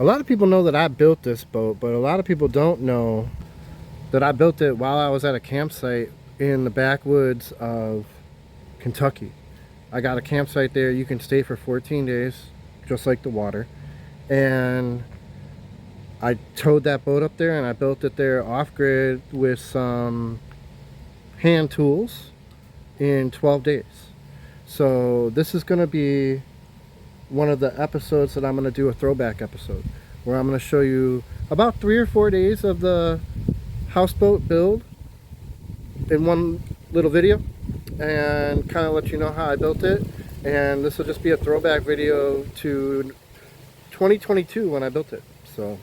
A lot of people know that I built this boat, but a lot of people don't know that I built it while I was at a campsite in the backwoods of Kentucky. I got a campsite there. You can stay for 14 days, just like the water. And I towed that boat up there and I built it there off grid with some hand tools in 12 days. So this is going to be one of the episodes that I'm going to do a throwback episode where I'm going to show you about 3 or 4 days of the houseboat build in one little video and kind of let you know how I built it. And this will just be a throwback video to 2022 when I built it. So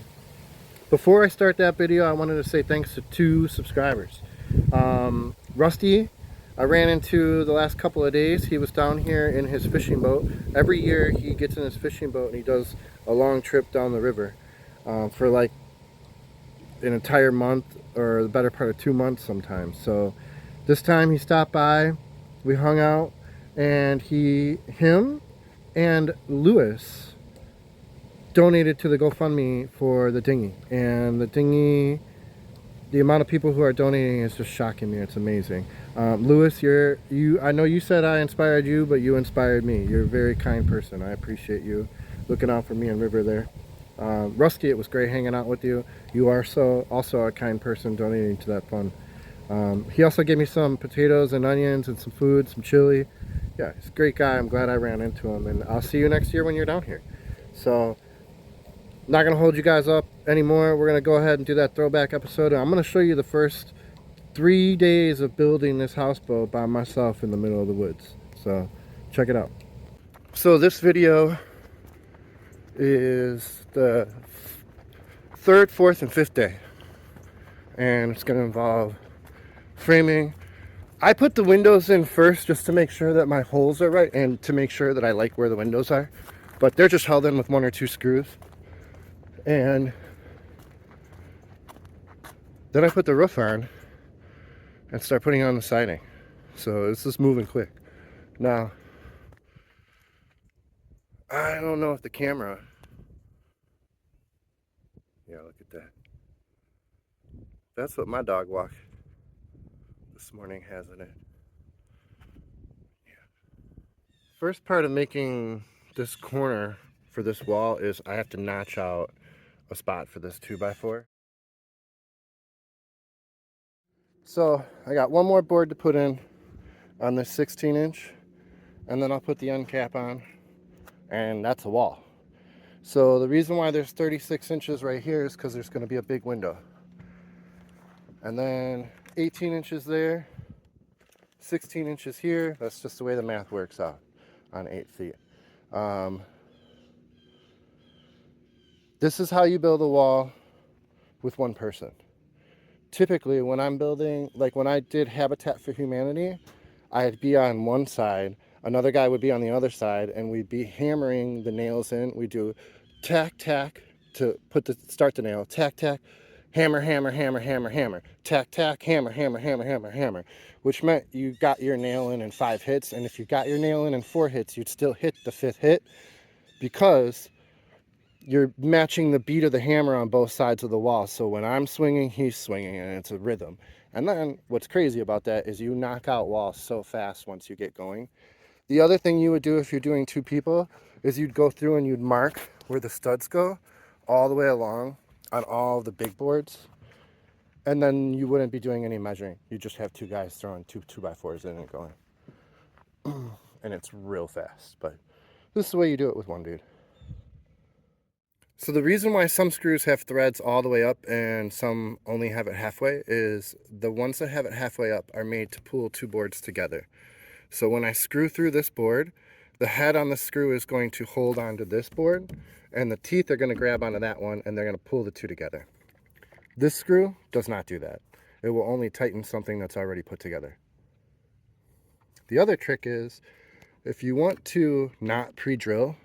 before I start that video, I wanted to say thanks to 2 subscribers. Rusty, I ran into the last couple of days. He was down here in his fishing boat. Every year he gets in his fishing boat and he does a long trip down the river for like an entire month or the better part of 2 months sometimes. So this time he stopped by, we hung out, and him and Lewis donated to the GoFundMe for the dinghy. And the dinghy, the amount of people who are donating is just shocking me. It's amazing. Lewis, I know you said I inspired you, but you inspired me. You're a very kind person. I appreciate you looking out for me and River there. Rusty, it was great hanging out with you. You are also a kind person donating to that fund. He also gave me some potatoes and onions and some food, some chili. Yeah, he's a great guy. I'm glad I ran into him, and I'll see you next year when you're down here. So, not going to hold you guys up anymore. We're going to go ahead and do that throwback episode. I'm going to show you the first 3 days of building this houseboat by myself in the middle of the woods. So, check it out. So this video is the 3rd, 4th, and 5th day. And it's going to involve framing. I put the windows in first just to make sure that my holes are right and to make sure that I like where the windows are. But they're just held in with 1 or 2 screws. And then I put the roof on and start putting on the siding. So it's just moving quick. Now, I don't know if the camera... Yeah, look at that. That's what my dog walk this morning has in it. Yeah. First part of making this corner for this wall is I have to notch out a spot for this 2x4. So I got 1 more board to put in on this 16-inch, and then I'll put the end cap on, and that's a wall. So the reason why there's 36 inches right here is because there's going to be a big window. And then 18 inches there, 16 inches here. That's just the way the math works out on 8 feet. This is how you build a wall with 1 person. Typically, when I'm building, like when I did Habitat for Humanity, I'd be on one side, another guy would be on the other side, and we'd be hammering the nails in. We do tack, tack to start the nail, tack, tack, hammer, hammer, hammer, hammer, hammer, tack, tack, hammer, hammer, hammer, hammer, hammer, which meant you got your nail in 5 hits, and if you got your nail in 4 hits, you'd still hit the 5th hit because you're matching the beat of the hammer on both sides of the wall. So when I'm swinging, he's swinging, and it's a rhythm. And then what's crazy about that is you knock out walls so fast once you get going. The other thing you would do if you're doing 2 people is you'd go through and you'd mark where the studs go all the way along on all the big boards. And then you wouldn't be doing any measuring. You just have 2 guys throwing 2x4s in and going. And it's real fast. But this is the way you do it with 1 dude. So the reason why some screws have threads all the way up and some only have it halfway is the ones that have it halfway up are made to pull 2 boards together. So when I screw through this board, the head on the screw is going to hold onto this board, and the teeth are going to grab onto that one, and they're going to pull the 2 together. This screw does not do that. It will only tighten something that's already put together. The other trick is, if you want to not pre-drill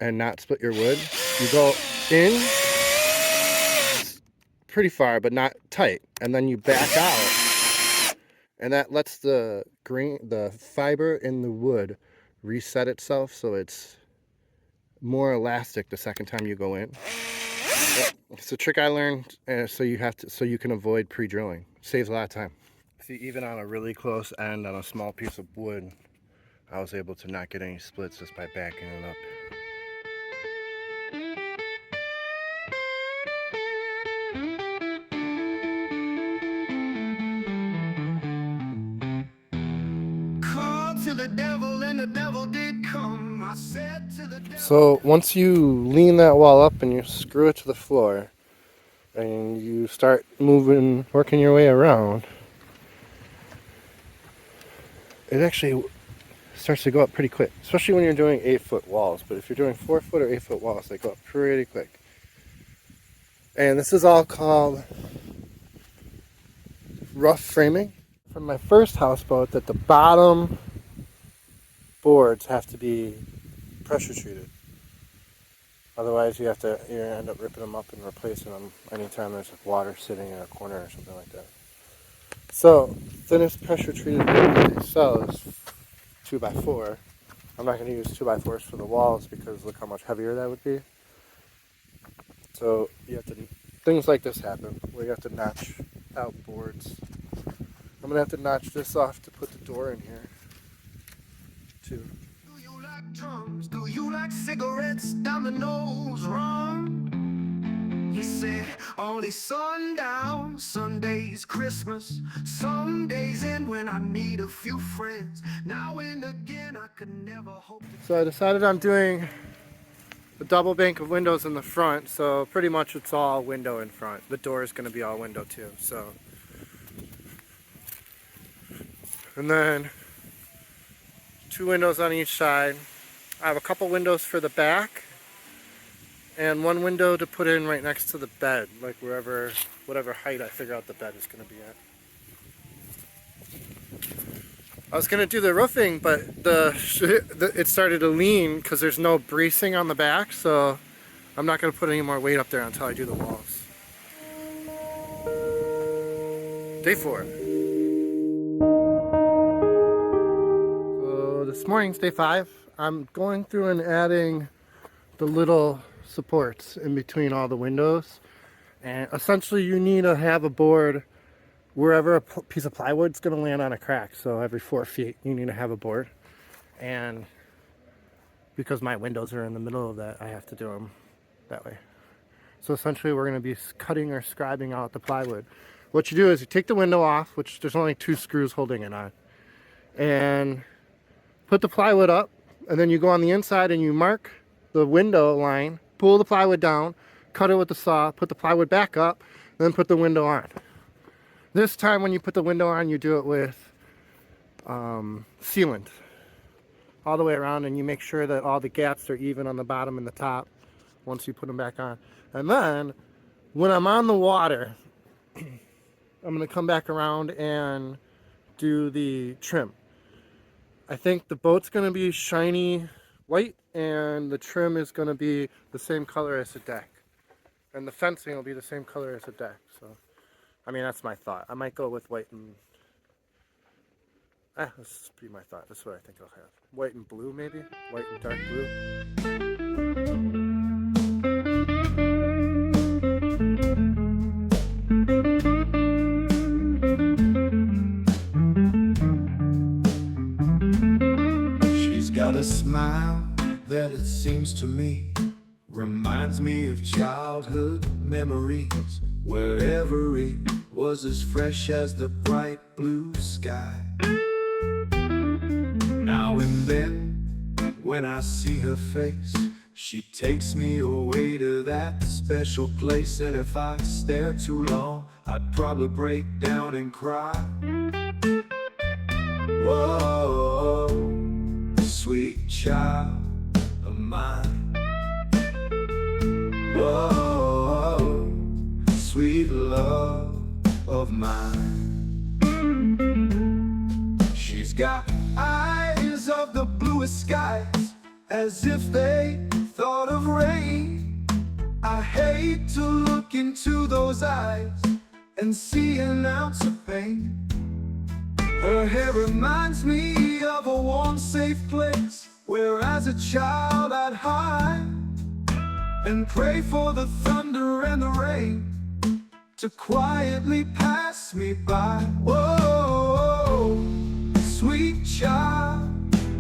and not split your wood, you go in pretty far but not tight, and then you back out, and that lets the fiber in the wood reset itself so it's more elastic the second time you go in. It's a trick I learned, so you can avoid pre-drilling. Saves a lot of time. See, even on a really close end on a small piece of wood, I was able to not get any splits just by backing it up. So once you lean that wall up and you screw it to the floor and you start working your way around, it actually starts to go up pretty quick, especially when you're doing 8-foot walls. But if you're doing 4-foot or 8-foot walls, they go up pretty quick. And this is all called rough framing. From my first houseboat, that the bottom boards have to be pressure treated. Otherwise you end up ripping them up and replacing them anytime there's water sitting in a corner or something like that. So thinnest pressure treated board that they sell is 2x4. I'm not going to use 2x4s for the walls because look how much heavier that would be. So things like this happen where you have to notch out boards. I'm going to have to notch this off to put the door in here too. Do you like drums? Do you like cigarettes down the nose? Rum? He said, only sundown, Sunday's Christmas, some days end when I need a few friends. Now and again I could never hope to... So I decided on doing a double bank of windows in the front, so pretty much it's all window in front. The door is going to be all window too, so. And then 2 windows on each side. I have a couple windows for the back and 1 window to put in right next to the bed, like whatever height I figure out the bed is going to be at. I was going to do the roofing, but it started to lean because there's no bracing on the back, so I'm not going to put any more weight up there until I do the walls. Day 4. This morning's day 5. I'm going through and adding the little supports in between all the windows, and essentially you need to have a board wherever a piece of plywood's going to land on a crack. So every 4 feet you need to have a board, and because my windows are in the middle of that, I have to do them that way. So essentially we're going to be cutting or scribing out the plywood. What you do is you take the window off, which there's only 2 screws holding it on, and put the plywood up, and then you go on the inside and you mark the window line, pull the plywood down, cut it with the saw, put the plywood back up, then put the window on. This time when you put the window on, you do it with sealant all the way around, and you make sure that all the gaps are even on the bottom and the top once you put them back on. And then when I'm on the water, I'm going to come back around and do the trim. I think the boat's going to be shiny white, and the trim is going to be the same color as the deck. And the fencing will be the same color as the deck. So, I mean, that's my thought. I might go with white and... this will be my thought. That's what I think I'll have. White and blue, maybe? White and dark blue. Got a smile that it seems to me reminds me of childhood memories, where every was as fresh as the bright blue sky. Now and then, when I see her face, she takes me away to that special place. And if I stare too long, I'd probably break down and cry. Whoa, sweet child of mine. Whoa, sweet love of mine. She's got eyes of the bluest skies, as if they thought of rain. I hate to look into those eyes and see an ounce of pain. Her hair reminds me of a warm, safe place where as a child I'd hide. and pray for the thunder and the rain to quietly pass me by. Whoa, sweet child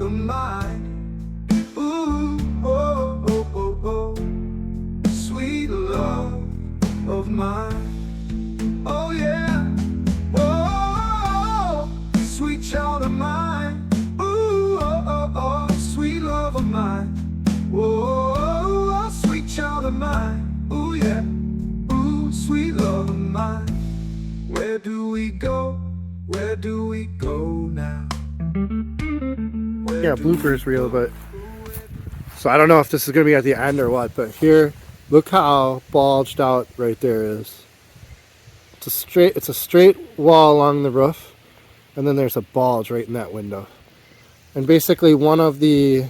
of mine. Ooh, oh, oh, oh, oh, sweet love of mine. Oh yeah, whoa, sweet child of mine. Ooh, oh, oh, oh, sweet love of mine. Whoa, sweet child of mine. Ooh yeah, ooh, sweet love of mine. Where do we go? Where do we go now? Yeah, bloopers reel, but so I don't know if this is gonna be at the end or what, but here, look how bulged out right there is. It's a straight wall along the roof, and then there's a bulge right in that window. And basically one of the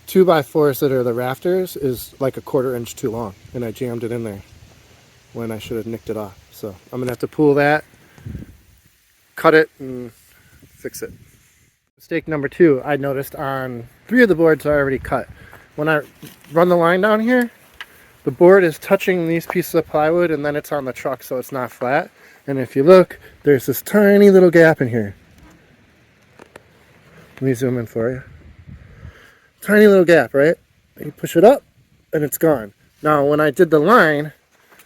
2x4s that are the rafters is like a 1/4 inch too long, and I jammed it in there when I should have nicked it off. So I'm gonna have to pull that, cut it, and fix it. Mistake number 2, I noticed on 3 of the boards are already cut. When I run the line down here, the board is touching these pieces of plywood, and then it's on the truck, so it's not flat. And if you look, there's this tiny little gap in here. Let me zoom in for you. Tiny little gap, right? You push it up, and it's gone. Now, when I did the line,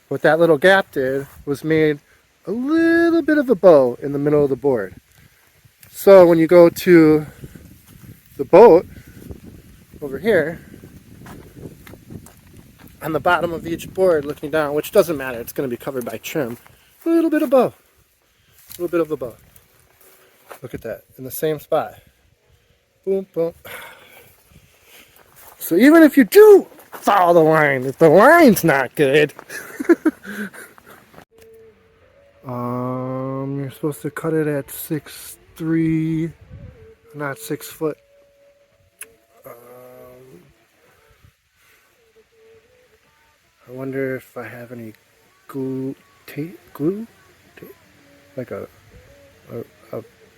what that little gap did was made a little bit of a bow in the middle of the board. So when you go to the boat over here, on the bottom of each board looking down, which doesn't matter, it's going to be covered by trim, a little bit of bow. A little bit of a bow. Look at that, in the same spot. Boom, boom. So even if you do follow the line, if the line's not good, you're supposed to cut it at 6'3", not 6 foot. I wonder if I have any glue tape, like a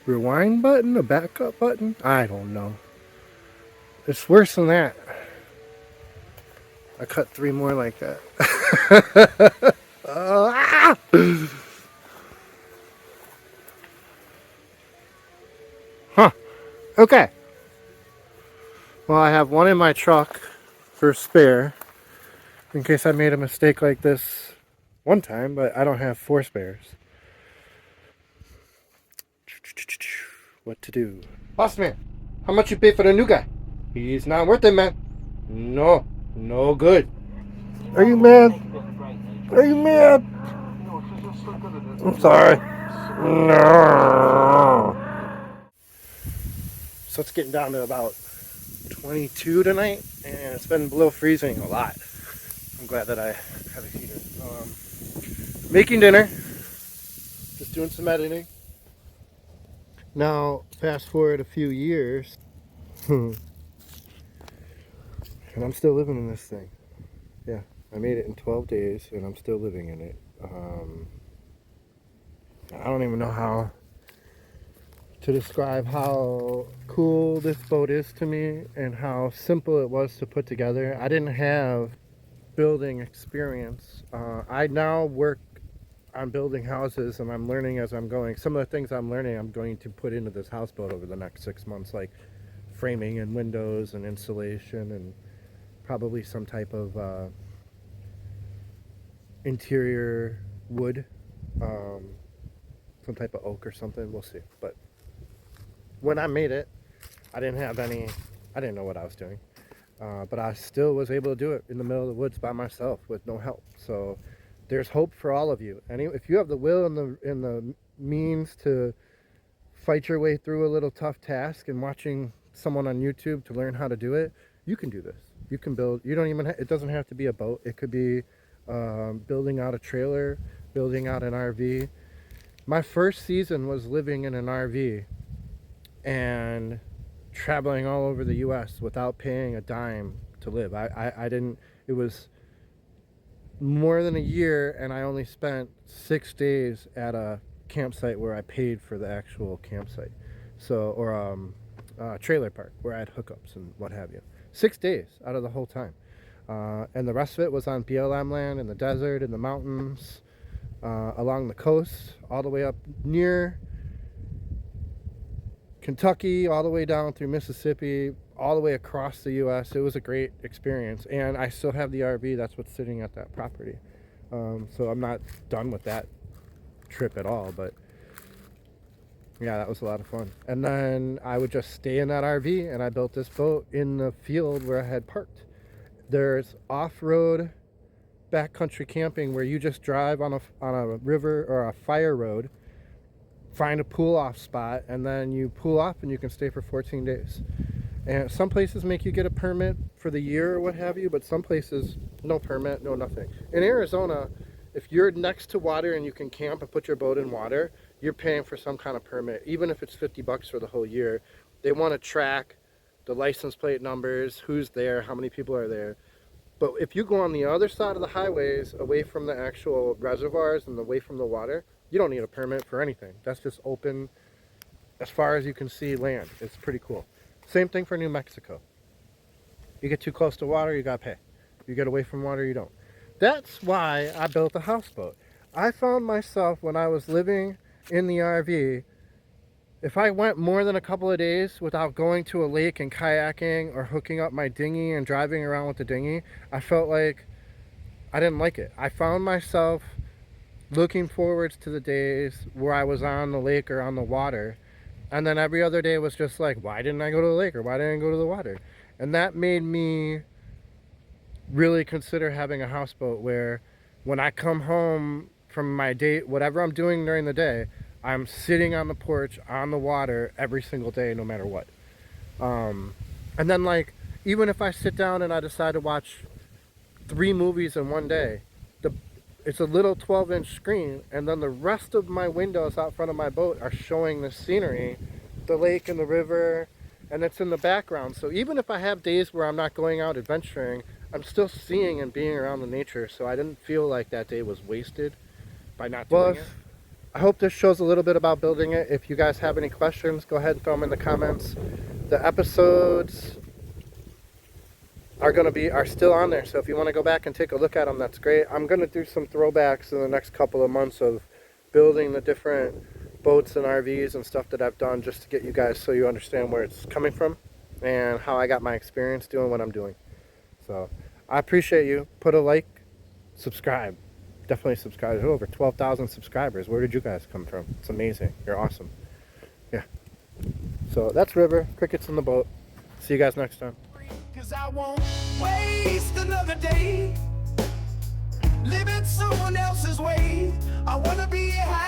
rewind button, a backup button. I don't know. It's worse than that. I cut 3 more like that. Huh. Okay. Well, I have one in my truck for spare, in case I made a mistake like this one time, but I don't have 4 spares. What to do? Boss man, how much you pay for the new guy? He's not worth it, man. No good. Are you mad? Are you mad? I'm sorry. No. So it's getting down to about 22 tonight, and it's been below freezing a lot. I'm glad that I have a heater. Making dinner. Just doing some editing. Now, fast forward a few years, and I'm still living in this thing. Yeah, I made it in 12 days, and I'm still living in it. I don't even know how to describe how cool this boat is to me and how simple it was to put together. I didn't have building experience. I now work on building houses, and I'm learning as I'm going. Some of the things I'm learning I'm going to put into this houseboat over the next 6 months, like framing and windows and insulation and probably some type of interior wood, some type of oak or something. We'll see. But when I made it, I didn't know what I was doing. But I still was able to do it in the middle of the woods by myself with no help. So there's hope for all of you. And if you have the will and the means to fight your way through a little tough task and watching someone on YouTube to learn how to do it, you can do this. You can build. You don't even. It doesn't have to be a boat. It could be building out a trailer, building out an RV. My first season was living in an RV and traveling all over the U.S. without paying a dime to live. I didn't. It was more than a year, and I only spent 6 days at a campsite where I paid for the actual campsite, trailer park where I had hookups and what have you. 6 days out of the whole time. And the rest of it was on BLM land, in the desert, in the mountains, along the coast, all the way up near Kentucky, all the way down through Mississippi, all the way across the U.S. It was a great experience, and I still have the RV. That's what's sitting at that property. So I'm not done with that trip at all, but yeah, that was a lot of fun. And then I would just stay in that RV, and I built this boat in the field where I had parked. There's off-road backcountry camping where you just drive on a river or a fire road, find a pull-off spot, and then you pull off and you can stay for 14 days. And some places make you get a permit for the year or what have you, but some places no permit, no nothing. In Arizona, if you're next to water and you can camp and put your boat in water, you're paying for some kind of permit, even if it's $50 for the whole year. They want to track the license plate numbers, who's there, how many people are there. But if you go on the other side of the highways, away from the actual reservoirs and away from the water, you don't need a permit for anything. That's just open, as far as you can see, land. It's pretty cool. Same thing for New Mexico. You get too close to water, you gotta pay. You get away from water, you don't. That's why I built a houseboat. I found myself, when I was living in the RV, if I went more than a couple of days without going to a lake and kayaking or hooking up my dinghy and driving around with the dinghy, I felt like I didn't like it. I found myself looking forwards to the days where I was on the lake or on the water, and then every other day was just like, why didn't I go to the lake or why didn't I go to the water? And that made me really consider having a houseboat where when I come home from my date, whatever I'm doing during the day, I'm sitting on the porch on the water every single day, no matter what. And then, like, even if I sit down and I decide to watch 3 movies in one day, it's a little 12-inch screen, and then the rest of my windows out front of my boat are showing the scenery, the lake and the river, and it's in the background. So even if I have days where I'm not going out adventuring, I'm still seeing and being around the nature, so I didn't feel like that day was wasted by not doing it. I hope this shows a little bit about building it. If you guys have any questions, go ahead and throw them in the comments. The episodes are still on there, so if you want to go back and take a look at them, that's great. I'm going to do some throwbacks in the next couple of months of building the different boats and RVs and stuff that I've done, just to get you guys, so you understand where it's coming from and how I got my experience doing what I'm doing. So I appreciate you. Put a like, subscribe. Definitely subscribe. There's over 12,000 subscribers. Where did you guys come from? It's amazing. You're awesome. Yeah. So that's River. Crickets in the boat. See you guys next time. 'Cause I won't waste another day living someone else's way. I wanna be happy.